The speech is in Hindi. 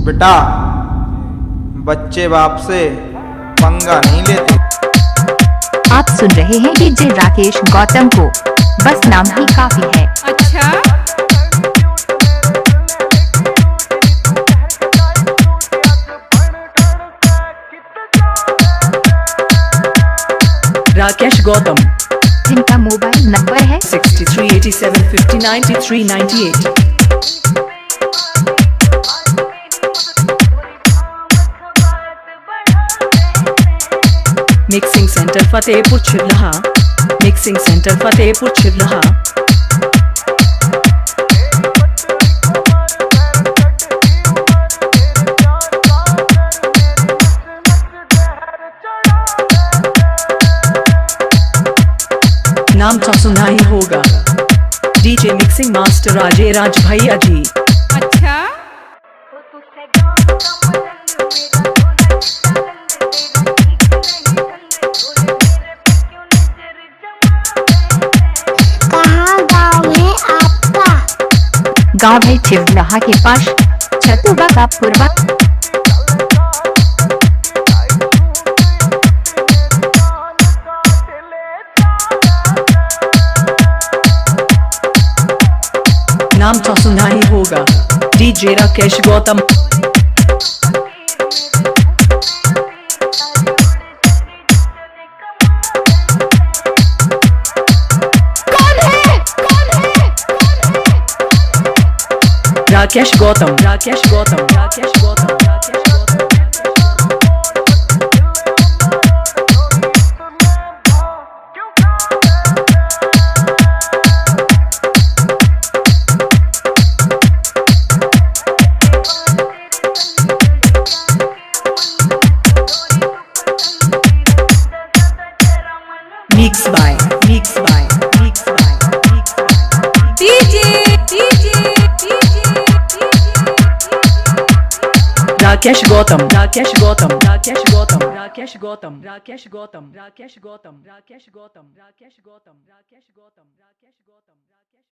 बेटा, बच्चे बाप से पंगा नहीं लेते। आप सुन रहे हैं डीजे राकेश गौतम को, बस नाम ही काफी है। अच्छा, राकेश गौतम, जिनका मोबाइल नंबर है 6387509398। Mixing centre Fatehpur Chhibalha, mixing centre Fatehpur Chhibalha. नाम तो सुना ही होगा, DJ mixing master Ajay Raj भैया जी। अच्छा, गाँव है छिबलहा के पास छतुबा का पूर्वा। नाम तो सुना ही होगा, DJ Rakesh Gautam. Rakesh Gautam, Rakesh Gautam, Rakesh Gautam, Rakesh Gautam. Mix by DJ Rakesh Gautam, Rakesh Gautam, Rakesh Gautam, Rakesh Gautam, Rakesh Gautam, Rakesh Gautam, Rakesh Gautam, Rakesh Gautam, Rakesh Gautam, Rakesh Gautam.